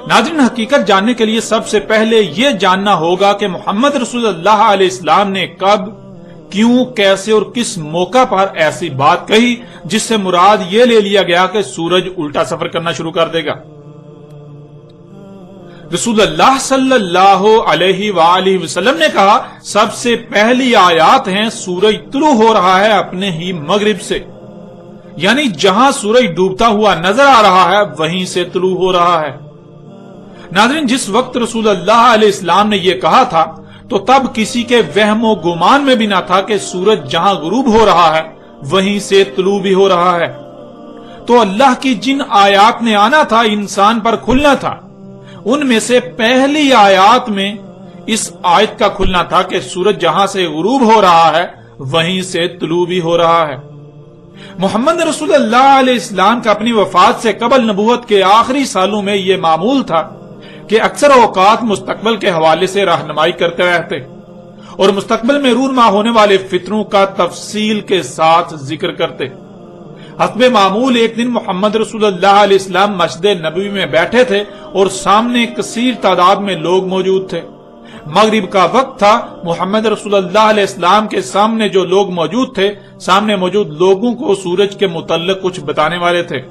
ناظرین، حقیقت جاننے کے لیے سب سے پہلے یہ جاننا ہوگا کہ محمد رسول اللہ علیہ السلام نے کب، کیوں، کیسے اور کس موقع پر ایسی بات کہی جس سے مراد یہ لے لیا گیا کہ سورج الٹا سفر کرنا شروع کر دے گا۔ رسول اللہ صلی اللہ علیہ وآلہ وسلم نے کہا، سب سے پہلی آیات ہیں سورج طلوع ہو رہا ہے اپنے ہی مغرب سے، یعنی جہاں سورج ڈوبتا ہوا نظر آ رہا ہے وہیں سے طلوع ہو رہا ہے۔ ناظرین، جس وقت رسول اللہ علیہ السلام نے یہ کہا تھا تو تب کسی کے وہم و گمان میں بھی نہ تھا کہ سورج جہاں غروب ہو رہا ہے وہیں سے طلوع بھی ہو رہا ہے۔ تو اللہ کی جن آیات نے آنا تھا، انسان پر کھلنا تھا، ان میں سے پہلی آیات میں اس آیت کا کھلنا تھا کہ سورج جہاں سے غروب ہو رہا ہے وہیں سے طلوع بھی ہو رہا ہے۔ محمد رسول اللہ علیہ السلام کا اپنی وفات سے قبل نبوت کے آخری سالوں میں یہ معمول تھا کہ اکثر اوقات مستقبل کے حوالے سے رہنمائی کرتے رہتے اور مستقبل میں رونما ہونے والے فتنوں کا تفصیل کے ساتھ ذکر کرتے۔ حسب معمول ایک دن محمد رسول اللہ علیہ السلام مسجد نبوی میں بیٹھے تھے اور سامنے کثیر تعداد میں لوگ موجود تھے۔ مغرب کا وقت تھا، محمد رسول اللہ علیہ السلام کے سامنے جو لوگ موجود تھے، سامنے موجود لوگوں کو سورج کے متعلق کچھ بتانے والے تھے۔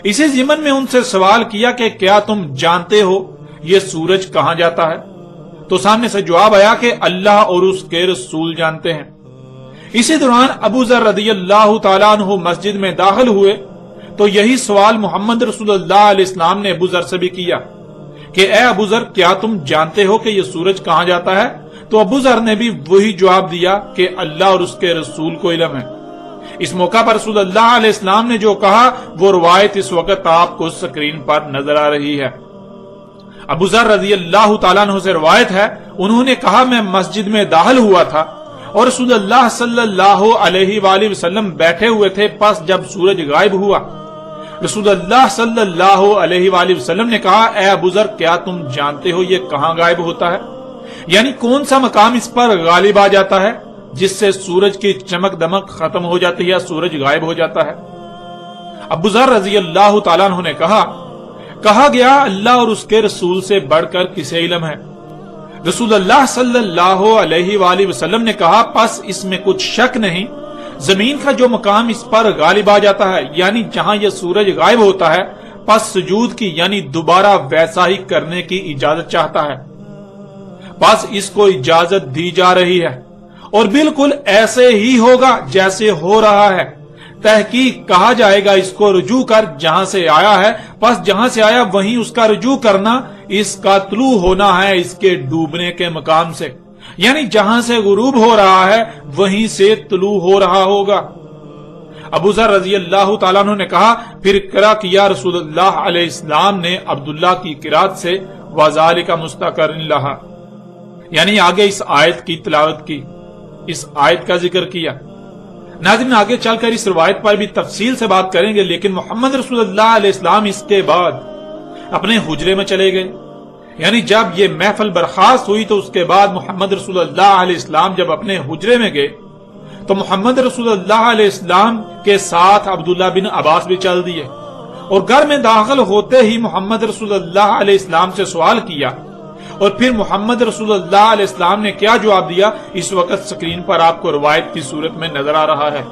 اسی ضمن میں ان سے سوال کیا کہ کیا تم جانتے ہو یہ سورج کہاں جاتا ہے؟ تو سامنے سے جواب آیا کہ اللہ اور اس کے رسول جانتے ہیں۔ اسی دوران ابو ذر رضی اللہ تعالیٰ عنہ مسجد میں داخل ہوئے تو یہی سوال محمد رسول اللہ علیہ السلام نے ابو ذر سے بھی کیا کہ اے ابو ذر، کیا تم جانتے ہو کہ یہ سورج کہاں جاتا ہے؟ تو ابو ذر نے بھی وہی جواب دیا کہ اللہ اور اس کے رسول کو علم ہے۔ اس موقع پر رسول اللہ علیہ السلام نے جو کہا وہ روایت اس وقت آپ کو سکرین پر نظر آ رہی ہے۔ ابو ذر رضی اللہ تعالیٰ عنہ سے روایت ہے، انہوں نے کہا میں مسجد میں داخل ہوا تھا اور رسول اللہ صلی اللہ علیہ وآلہ وسلم بیٹھے ہوئے تھے، پس جب سورج غائب ہوا رسول اللہ صلی اللہ علیہ وآلہ وسلم نے کہا اے ابو ذر، کیا تم جانتے ہو یہ کہاں غائب ہوتا ہے؟ یعنی کون سا مقام اس پر غالب آ جاتا ہے جس سے سورج کی چمک دمک ختم ہو جاتی ہے، سورج غائب ہو جاتا ہے؟ ابو ذر رضی اللہ تعالیٰ عنہ نے کہا گیا اللہ اور اس کے رسول سے بڑھ کر کسے علم ہے؟ رسول اللہ صلی اللہ علیہ وآلہ وسلم نے کہا پس اس میں کچھ شک نہیں، زمین کا جو مقام اس پر غالب آ جاتا ہے، یعنی جہاں یہ سورج غائب ہوتا ہے، پس سجود کی یعنی دوبارہ ویسا ہی کرنے کی اجازت چاہتا ہے، پس اس کو اجازت دی جا رہی ہے اور بالکل ایسے ہی ہوگا جیسے ہو رہا ہے۔ تحقیق کہا جائے گا اس کو رجوع کر جہاں سے آیا ہے، پس جہاں سے آیا وہیں اس کا رجوع کرنا، اس کا طلوع ہونا ہے اس کے ڈوبنے کے مقام سے، یعنی جہاں سے غروب ہو رہا ہے وہیں سے طلوع ہو رہا ہوگا۔ ابو ذر رضی اللہ تعالیٰ عنہ نے کہا پھر قرأ کیا رسول اللہ علیہ السلام نے عبداللہ کی قرأت سے وَذَلِكَ مُسْتَقَرٌ لَهَا، یعنی آگے اس آیت کی تلاوت کی، اس آیت کا ذکر کیا۔ ناظرین، آگے چل کر اس روایت پر بھی تفصیل سے بات کریں گے، لیکن محمد رسول اللہ علیہ السلام اس کے بعد اپنے حجرے میں چلے گئے، یعنی جب یہ محفل برخاست ہوئی تو اس کے بعد محمد رسول اللہ علیہ السلام جب اپنے حجرے میں گئے تو محمد رسول اللہ علیہ السلام کے ساتھ عبداللہ بن عباس بھی چل دیے اور گھر میں داخل ہوتے ہی محمد رسول اللہ علیہ السلام سے سوال کیا اور پھر محمد رسول اللہ علیہ السلام نے کیا جواب دیا اس وقت سکرین پر آپ کو روایت کی صورت میں نظر آ رہا ہے۔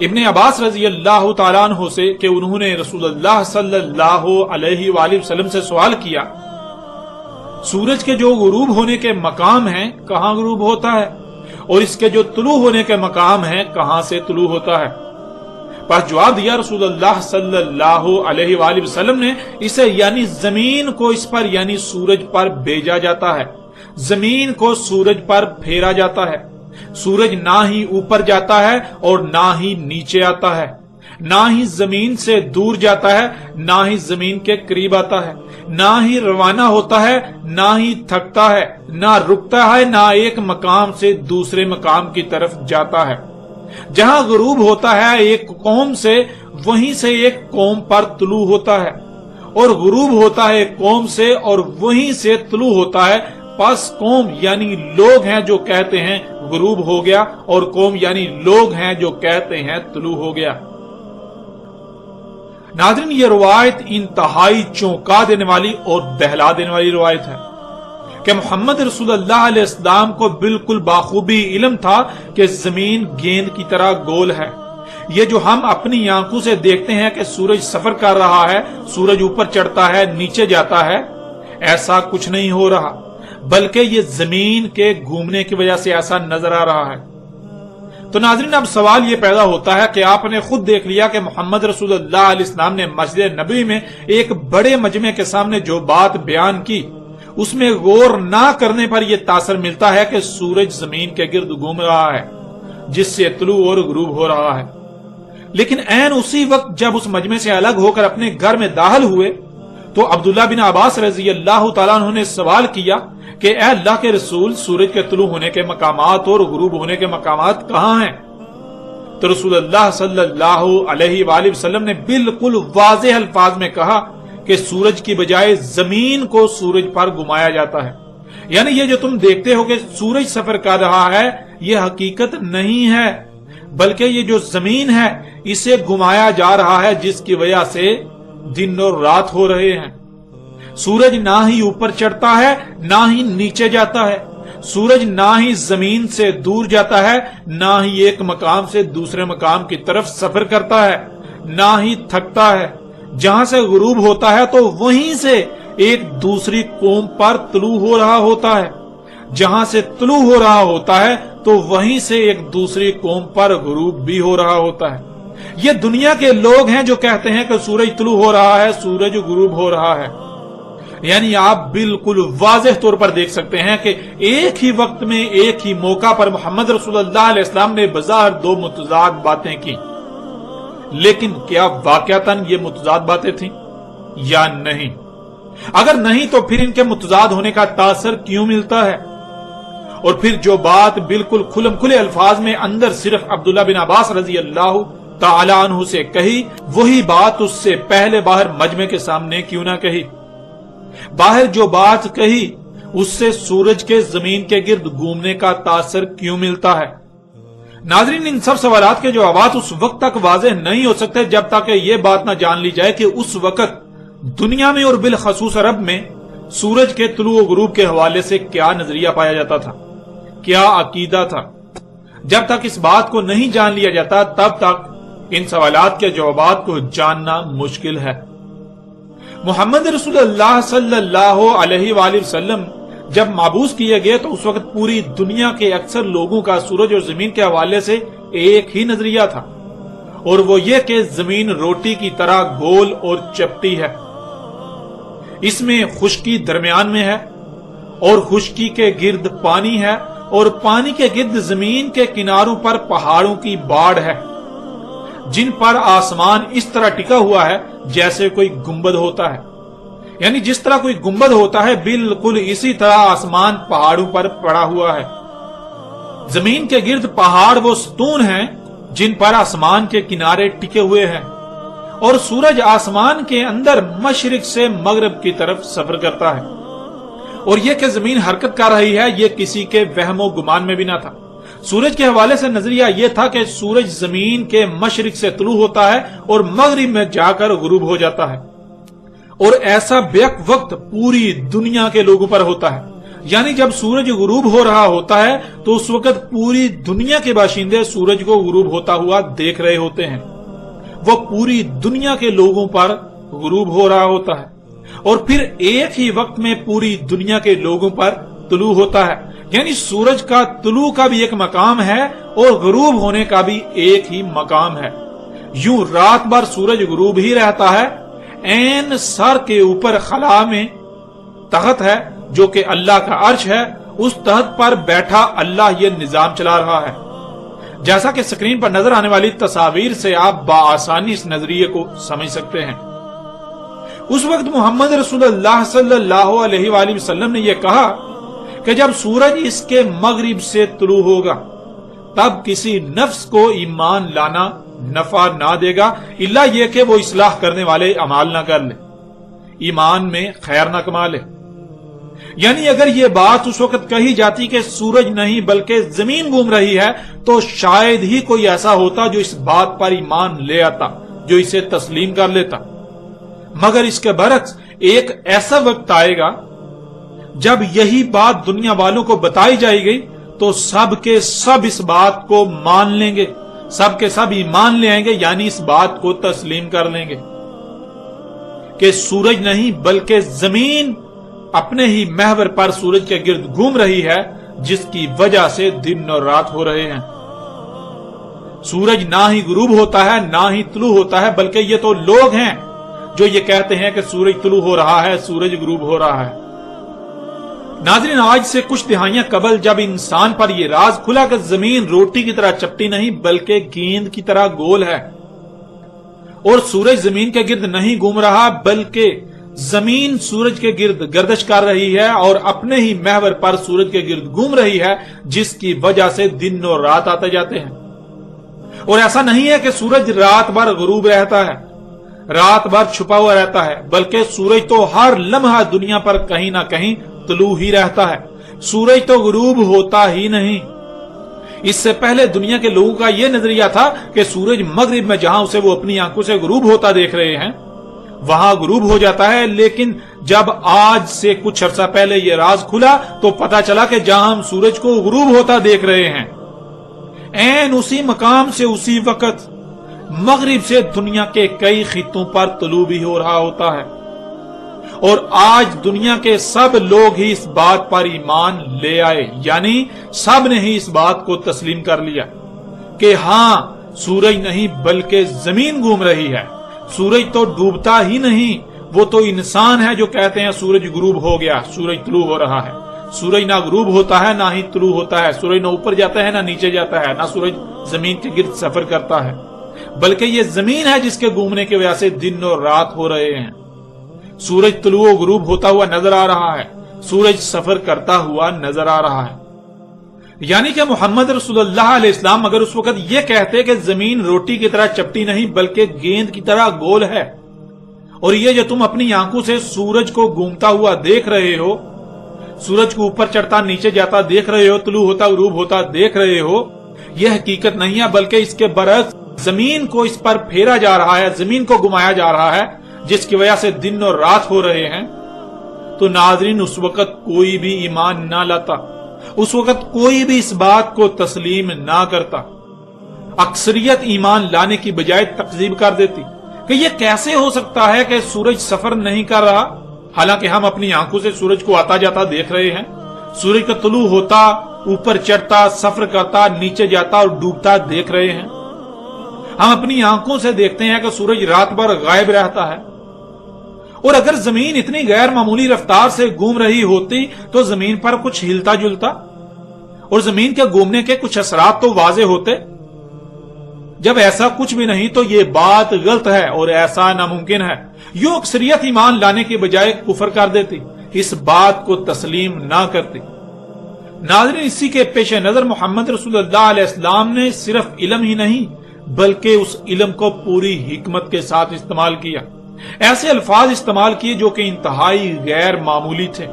ابن عباس رضی اللہ تعالیٰ عنہ سے کہ انہوں نے رسول اللہ صلی اللہ علیہ وآلہ وسلم سے سوال کیا سورج کے جو غروب ہونے کے مقام ہیں کہاں غروب ہوتا ہے اور اس کے جو طلوع ہونے کے مقام ہیں کہاں سے طلوع ہوتا ہے؟ پس جواب دیا رسول اللہ صلی اللہ علیہ وآلہ وسلم نے اسے یعنی زمین کو اس پر یعنی سورج پر بھیجا جاتا ہے، زمین کو سورج پر پھیرا جاتا ہے، سورج نہ ہی اوپر جاتا ہے اور نہ ہی نیچے آتا ہے، نہ ہی زمین سے دور جاتا ہے نہ ہی زمین کے قریب آتا ہے، نہ ہی روانہ ہوتا ہے نہ ہی تھکتا ہے، نہ رکتا ہے، نہ ایک مقام سے دوسرے مقام کی طرف جاتا ہے۔ جہاں غروب ہوتا ہے ایک قوم سے وہیں سے ایک قوم پر طلوع ہوتا ہے اور غروب ہوتا ہے ایک قوم سے اور وہیں سے طلوع ہوتا ہے، پس قوم یعنی لوگ ہیں جو کہتے ہیں غروب ہو گیا اور قوم یعنی لوگ ہیں جو کہتے ہیں طلوع ہو گیا۔ ناظرین، یہ روایت انتہائی چونکا دینے والی اور بہلا دینے والی روایت ہے کہ محمد رسول اللہ علیہ السلام کو بالکل باخوبی علم تھا کہ زمین گیند کی طرح گول ہے۔ یہ جو ہم اپنی آنکھوں سے دیکھتے ہیں کہ سورج سفر کر رہا ہے، سورج اوپر چڑھتا ہے، نیچے جاتا ہے، ایسا کچھ نہیں ہو رہا، بلکہ یہ زمین کے گھومنے کی وجہ سے ایسا نظر آ رہا ہے۔ تو ناظرین، اب سوال یہ پیدا ہوتا ہے کہ آپ نے خود دیکھ لیا کہ محمد رسول اللہ علیہ السلام نے مسجد نبوی میں ایک بڑے مجمع کے سامنے جو بات بیان کی، اس میں غور نہ کرنے پر یہ تاثر ملتا ہے کہ سورج زمین کے گرد گھوم رہا ہے، جس سے طلوع اور غروب ہو رہا ہے۔ لیکن عین اسی وقت جب اس مجمع سے الگ ہو کر اپنے گھر میں داخل ہوئے تو عبداللہ بن عباس رضی اللہ تعالیٰ عنہ نے سوال کیا کہ اے اللہ کے رسول، سورج کے طلوع ہونے کے مقامات اور غروب ہونے کے مقامات کہاں ہیں؟ تو رسول اللہ صلی اللہ علیہ وآلہ وسلم نے بالکل واضح الفاظ میں کہا کہ سورج کی بجائے زمین کو سورج پر گھمایا جاتا ہے۔ یعنی یہ جو تم دیکھتے ہو کہ سورج سفر کر رہا ہے، یہ حقیقت نہیں ہے، بلکہ یہ جو زمین ہے اسے گھمایا جا رہا ہے، جس کی وجہ سے دن اور رات ہو رہے ہیں۔ سورج نہ ہی اوپر چڑھتا ہے، نہ ہی نیچے جاتا ہے، سورج نہ ہی زمین سے دور جاتا ہے، نہ ہی ایک مقام سے دوسرے مقام کی طرف سفر کرتا ہے، نہ ہی تھکتا ہے۔ جہاں سے غروب ہوتا ہے تو وہیں سے ایک دوسری قوم پر طلوع ہو رہا ہوتا ہے، جہاں سے طلوع ہو رہا ہوتا ہے تو وہیں سے ایک دوسری قوم پر غروب بھی ہو رہا ہوتا ہے۔ یہ دنیا کے لوگ ہیں جو کہتے ہیں کہ سورج طلوع ہو رہا ہے، سورج غروب ہو رہا ہے۔ یعنی آپ بالکل واضح طور پر دیکھ سکتے ہیں کہ ایک ہی وقت میں ایک ہی موقع پر محمد رسول اللہ علیہ السلام نے بظاہر دو متضاد باتیں کی، لیکن کیا واقعتاً یہ متضاد باتیں تھیں یا نہیں؟ اگر نہیں تو پھر ان کے متضاد ہونے کا تاثر کیوں ملتا ہے؟ اور پھر جو بات بالکل کھلم کھلے الفاظ میں اندر صرف عبداللہ بن عباس رضی اللہ تعالی عنہ سے کہی، وہی بات اس سے پہلے باہر مجمع کے سامنے کیوں نہ کہی؟ باہر جو بات کہی اس سے سورج کے زمین کے گرد گھومنے کا تاثر کیوں ملتا ہے؟ ناظرین، ان سب سوالات کے جوابات اس وقت تک واضح نہیں ہو سکتے جب تک کہ یہ بات نہ جان لی جائے کہ اس وقت دنیا میں اور بالخصوص عرب میں سورج کے طلوع و غروب کے حوالے سے کیا نظریہ پایا جاتا تھا، کیا عقیدہ تھا۔ جب تک اس بات کو نہیں جان لیا جاتا تب تک ان سوالات کے جوابات کو جاننا مشکل ہے۔ محمد رسول اللہ صلی اللہ علیہ وآلہ وسلم جب مبعوث کیے گئے تو اس وقت پوری دنیا کے اکثر لوگوں کا سورج اور زمین کے حوالے سے ایک ہی نظریہ تھا، اور وہ یہ کہ زمین روٹی کی طرح گول اور چپٹی ہے، اس میں خشکی درمیان میں ہے، اور خشکی کے گرد پانی ہے، اور پانی کے گرد زمین کے کناروں پر پہاڑوں کی باڑ ہے، جن پر آسمان اس طرح ٹکا ہوا ہے جیسے کوئی گنبد ہوتا ہے۔ یعنی جس طرح کوئی گنبد ہوتا ہے بالکل اسی طرح آسمان پہاڑوں پر پڑا ہوا ہے۔ زمین کے گرد پہاڑ وہ ستون ہیں جن پر آسمان کے کنارے ٹکے ہوئے ہیں، اور سورج آسمان کے اندر مشرق سے مغرب کی طرف سفر کرتا ہے۔ اور یہ کہ زمین حرکت کر رہی ہے یہ کسی کے وہم و گمان میں بھی نہ تھا۔ سورج کے حوالے سے نظریہ یہ تھا کہ سورج زمین کے مشرق سے طلوع ہوتا ہے اور مغرب میں جا کر غروب ہو جاتا ہے، اور ایسا بیک وقت پوری دنیا کے لوگوں پر ہوتا ہے۔ یعنی جب سورج غروب ہو رہا ہوتا ہے تو اس وقت پوری دنیا کے باشندے سورج کو غروب ہوتا ہوا دیکھ رہے ہوتے ہیں، وہ پوری دنیا کے لوگوں پر غروب ہو رہا ہوتا ہے، اور پھر ایک ہی وقت میں پوری دنیا کے لوگوں پر طلوع ہوتا ہے۔ یعنی سورج کا طلوع کا بھی ایک مقام ہے اور غروب ہونے کا بھی ایک ہی مقام ہے۔ یوں رات بھر سورج غروب ہی رہتا ہے، عین سر کے اوپر خلا میں تخت ہے جو کہ اللہ کا عرش ہے، اس تخت پر بیٹھا اللہ یہ نظام چلا رہا ہے۔ جیسا کہ سکرین پر نظر آنے والی تصاویر سے آپ بآسانی اس نظریے کو سمجھ سکتے ہیں۔ اس وقت محمد رسول اللہ صلی اللہ علیہ وآلہ وسلم نے یہ کہا کہ جب سورج اس کے مغرب سے طلوع ہوگا تب کسی نفس کو ایمان لانا نفع نہ دے گا الا یہ کہ وہ اصلاح کرنے والے اعمال نہ کر لے، ایمان میں خیر نہ کما لے۔ یعنی اگر یہ بات اس وقت کہی جاتی کہ سورج نہیں بلکہ زمین گھوم رہی ہے تو شاید ہی کوئی ایسا ہوتا جو اس بات پر ایمان لے آتا، جو اسے تسلیم کر لیتا، مگر اس کے برعکس ایک ایسا وقت آئے گا جب یہی بات دنیا والوں کو بتائی جائے گی تو سب کے سب اس بات کو مان لیں گے، سب کے سب ایمان لے آئیں گے، یعنی اس بات کو تسلیم کر لیں گے کہ سورج نہیں بلکہ زمین اپنے ہی محور پر سورج کے گرد گھوم رہی ہے، جس کی وجہ سے دن اور رات ہو رہے ہیں۔ سورج نہ ہی غروب ہوتا ہے نہ ہی طلوع ہوتا ہے، بلکہ یہ تو لوگ ہیں جو یہ کہتے ہیں کہ سورج طلوع ہو رہا ہے، سورج غروب ہو رہا ہے۔ ناظرین، آج سے کچھ دہائیاں قبل جب انسان پر یہ راز کھلا کہ زمین روٹی کی طرح چپٹی نہیں بلکہ گیند کی طرح گول ہے، اور سورج زمین کے گرد نہیں گھوم رہا بلکہ زمین سورج کے گرد گردش کر رہی ہے اور اپنے ہی محور پر سورج کے گرد گھوم رہی ہے، جس کی وجہ سے دن اور رات آتے جاتے ہیں۔ اور ایسا نہیں ہے کہ سورج رات بھر غروب رہتا ہے، رات بھر چھپا ہوا رہتا ہے، بلکہ سورج تو ہر لمحہ دنیا پر کہیں نہ کہیں طلوع ہی رہتا ہے، سورج تو غروب ہوتا ہی نہیں۔ اس سے پہلے دنیا کے لوگوں کا یہ نظریہ تھا کہ سورج مغرب میں جہاں اسے وہ اپنی آنکھوں سے غروب ہوتا دیکھ رہے ہیں وہاں غروب ہو جاتا ہے، لیکن جب آج سے کچھ عرصہ پہلے یہ راز کھلا تو پتا چلا کہ جہاں ہم سورج کو غروب ہوتا دیکھ رہے ہیں، عین اسی مقام سے اسی وقت مغرب سے دنیا کے کئی خطوں پر طلوع بھی ہو رہا ہوتا ہے۔ اور آج دنیا کے سب لوگ ہی اس بات پر ایمان لے آئے، یعنی سب نے ہی اس بات کو تسلیم کر لیا کہ ہاں سورج نہیں بلکہ زمین گھوم رہی ہے، سورج تو ڈوبتا ہی نہیں، وہ تو انسان ہے جو کہتے ہیں سورج غروب ہو گیا، سورج طلوع ہو رہا ہے۔ سورج نہ غروب ہوتا ہے نہ ہی طلوع ہوتا ہے، سورج نہ اوپر جاتا ہے نہ نیچے جاتا ہے، نہ سورج زمین کے گرد سفر کرتا ہے، بلکہ یہ زمین ہے جس کے گھومنے کی وجہ سے دن اور رات ہو رہے ہیں۔ سورج طلوع و غروب ہوتا ہوا نظر آ رہا ہے، سورج سفر کرتا ہوا نظر آ رہا ہے۔ یعنی کہ محمد رسول اللہ علیہ السلام اگر اس وقت یہ کہتے کہ زمین روٹی کی طرح چپٹی نہیں بلکہ گیند کی طرح گول ہے، اور یہ جو تم اپنی آنکھوں سے سورج کو گھومتا ہوا دیکھ رہے ہو، سورج کو اوپر چڑھتا نیچے جاتا دیکھ رہے ہو، طلوع ہوتا غروب ہوتا دیکھ رہے ہو، یہ حقیقت نہیں ہے بلکہ اس کے برعکس زمین کو اس پر پھیرا جا رہا ہے، زمین کو گھمایا جا رہا ہے، جس کی وجہ سے دن اور رات ہو رہے ہیں۔ تو ناظرین، اس وقت کوئی بھی ایمان نہ لاتا، اس وقت کوئی بھی اس بات کو تسلیم نہ کرتا، اکثریت ایمان لانے کی بجائے تکذیب کر دیتی کہ یہ کیسے ہو سکتا ہے کہ سورج سفر نہیں کر رہا، حالانکہ ہم اپنی آنکھوں سے سورج کو آتا جاتا دیکھ رہے ہیں، سورج کا طلوع ہوتا، اوپر چڑھتا، سفر کرتا، نیچے جاتا اور ڈوبتا دیکھ رہے ہیں۔ ہم اپنی آنکھوں سے دیکھتے ہیں کہ سورج رات بھر غائب رہتا ہے، اور اگر زمین اتنی غیر معمولی رفتار سے گھوم رہی ہوتی تو زمین پر کچھ ہلتا جلتا اور زمین کے گھومنے کے کچھ اثرات تو واضح ہوتے۔ جب ایسا کچھ بھی نہیں تو یہ بات غلط ہے اور ایسا ناممکن ہے، یوں اکثریت ایمان لانے کی بجائے کفر کر دیتی، اس بات کو تسلیم نہ کرتی۔ ناظرین، اسی کے پیش نظر محمد رسول اللہ علیہ السلام نے صرف علم ہی نہیں بلکہ اس علم کو پوری حکمت کے ساتھ استعمال کیا، ایسے الفاظ استعمال کیے جو کہ انتہائی غیر معمولی تھے،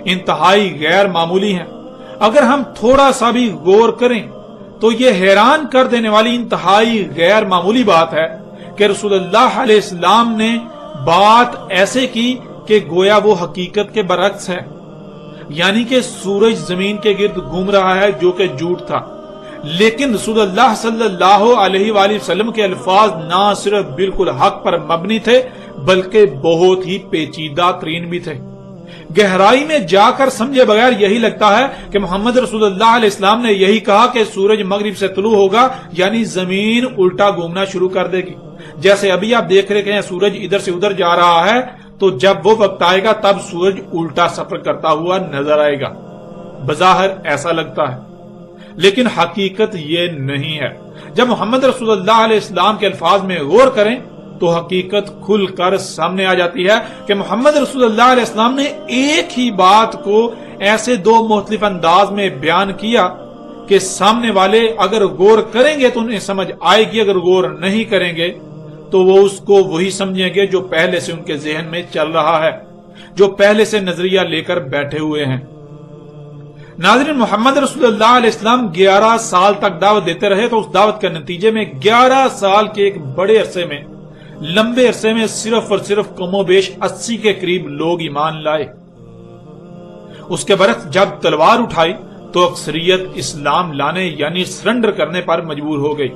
انتہائی غیر معمولی ہیں۔ اگر ہم تھوڑا سا بھی غور کریں تو یہ حیران کر دینے والی انتہائی غیر معمولی بات ہے کہ رسول اللہ علیہ السلام نے بات ایسے کی کہ گویا وہ حقیقت کے برعکس ہے، یعنی کہ سورج زمین کے گرد گھوم رہا ہے، جو کہ جھوٹ تھا، لیکن رسول اللہ صلی اللہ علیہ وآلہ وسلم کے الفاظ نہ صرف بالکل حق پر مبنی تھے بلکہ بہت ہی پیچیدہ ترین بھی تھے۔ گہرائی میں جا کر سمجھے بغیر یہی لگتا ہے کہ محمد رسول اللہ علیہ السلام نے یہی کہا کہ سورج مغرب سے طلوع ہوگا، یعنی زمین الٹا گھومنا شروع کر دے گی۔ جیسے ابھی آپ دیکھ رہے ہیں سورج ادھر سے ادھر جا رہا ہے، تو جب وہ وقت آئے گا تب سورج الٹا سفر کرتا ہوا نظر آئے گا۔ بظاہر ایسا لگتا ہے لیکن حقیقت یہ نہیں ہے۔ جب محمد رسول اللہ علیہ السلام کے الفاظ میں غور کریں تو حقیقت کھل کر سامنے آ جاتی ہے کہ محمد رسول اللہ علیہ السلام نے ایک ہی بات کو ایسے دو مختلف انداز میں بیان کیا کہ سامنے والے اگر غور کریں گے تو انہیں سمجھ آئے گی، اگر غور نہیں کریں گے تو وہ اس کو وہی سمجھیں گے جو پہلے سے ان کے ذہن میں چل رہا ہے، جو پہلے سے نظریہ لے کر بیٹھے ہوئے ہیں۔ ناظرین، محمد رسول اللہ علیہ السلام 11 سال تک دعوت دیتے رہے، تو اس دعوت کے نتیجے میں 11 سال کے ایک بڑے عرصے میں لمبے عرصے میں صرف اور صرف کم و بیش 80 کے قریب لوگ ایمان لائے۔ اس کے برعکس جب تلوار اٹھائی تو اکثریت اسلام لانے یعنی سرنڈر کرنے پر مجبور ہو گئی۔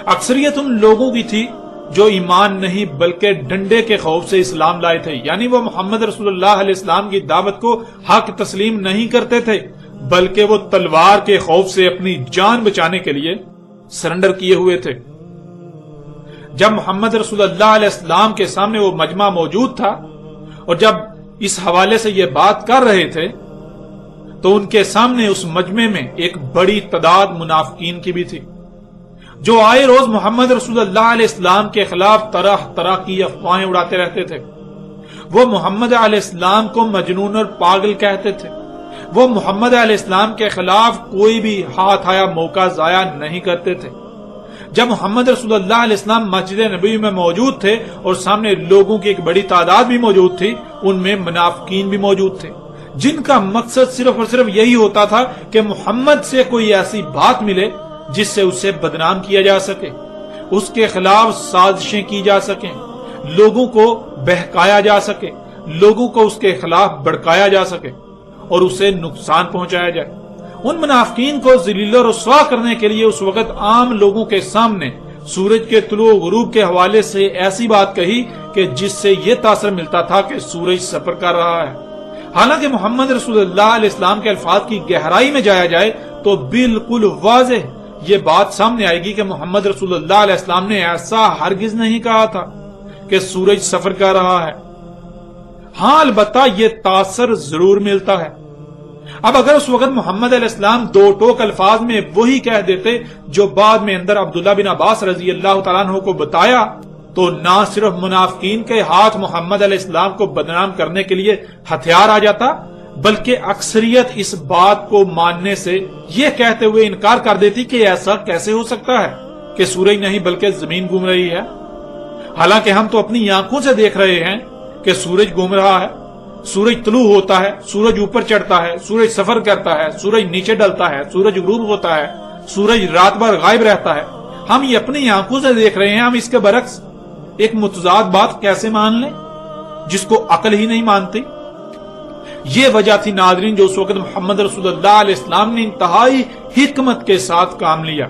اکثریت ان لوگوں کی تھی جو ایمان نہیں بلکہ ڈنڈے کے خوف سے اسلام لائے تھے، یعنی وہ محمد رسول اللہ علیہ السلام کی دعوت کو حق تسلیم نہیں کرتے تھے بلکہ وہ تلوار کے خوف سے اپنی جان بچانے کے لیے سرنڈر کیے ہوئے تھے۔ جب محمد رسول اللہ علیہ السلام کے سامنے وہ مجمع موجود تھا اور جب اس حوالے سے یہ بات کر رہے تھے تو ان کے سامنے اس مجمع میں ایک بڑی تعداد منافقین کی بھی تھی جو آئے روز محمد رسول اللہ علیہ السلام کے خلاف طرح طرح کی افواہیں اڑاتے رہتے تھے۔ وہ محمد علیہ السلام کو مجنون اور پاگل کہتے تھے۔ وہ محمد علیہ السلام کے خلاف کوئی بھی ہاتھ آیا موقع ضائع نہیں کرتے تھے۔ جب محمد رسول اللہ علیہ السلام مسجد نبوی میں موجود تھے اور سامنے لوگوں کی ایک بڑی تعداد بھی موجود تھی، ان میں منافقین بھی موجود تھے جن کا مقصد صرف اور صرف یہی ہوتا تھا کہ محمد سے کوئی ایسی بات ملے جس سے اسے بدنام کیا جا سکے، اس کے خلاف سازشیں کی جا سکیں، لوگوں کو بہکایا جا سکے، لوگوں کو اس کے خلاف بڑکایا جا سکے اور اسے نقصان پہنچایا جائے۔ ان منافقین کو ذلیل و رسوا کرنے کے لیے اس وقت عام لوگوں کے سامنے سورج کے طلوع و غروب کے حوالے سے ایسی بات کہی کہ جس سے یہ تاثر ملتا تھا کہ سورج سفر کر رہا ہے۔ حالانکہ محمد رسول اللہ علیہ السلام کے الفاظ کی گہرائی میں جایا جائے تو بالکل واضح یہ بات سامنے آئے گی کہ محمد رسول اللہ علیہ السلام نے ایسا ہرگز نہیں کہا تھا کہ سورج سفر کر رہا ہے۔ ہاں البتہ یہ تاثر ضرور ملتا ہے۔ اب اگر اس وقت محمد علیہ السلام دو ٹوک الفاظ میں وہی کہہ دیتے جو بعد میں اندر عبداللہ بن عباس رضی اللہ تعالیٰ عنہ کو بتایا تو نہ صرف منافقین کے ہاتھ محمد علیہ السلام کو بدنام کرنے کے لیے ہتھیار آ جاتا بلکہ اکثریت اس بات کو ماننے سے یہ کہتے ہوئے انکار کر دیتی کہ ایسا کیسے ہو سکتا ہے کہ سورج نہیں بلکہ زمین گھوم رہی ہے، حالانکہ ہم تو اپنی آنکھوں سے دیکھ رہے ہیں کہ سورج گھوم رہا ہے، سورج طلوع ہوتا ہے، سورج اوپر چڑھتا ہے، سورج سفر کرتا ہے، سورج نیچے ڈلتا ہے، سورج غروب ہوتا ہے، سورج رات بھر غائب رہتا ہے۔ ہم یہ اپنی آنکھوں سے دیکھ رہے ہیں، ہم اس کے برعکس ایک متضاد بات کیسے مان لیں جس کو عقل ہی نہیں مانتی؟ یہ وجہ تھی ناظرین جو اس وقت محمد رسول اللہ علیہ السلام نے انتہائی حکمت کے ساتھ کام لیا۔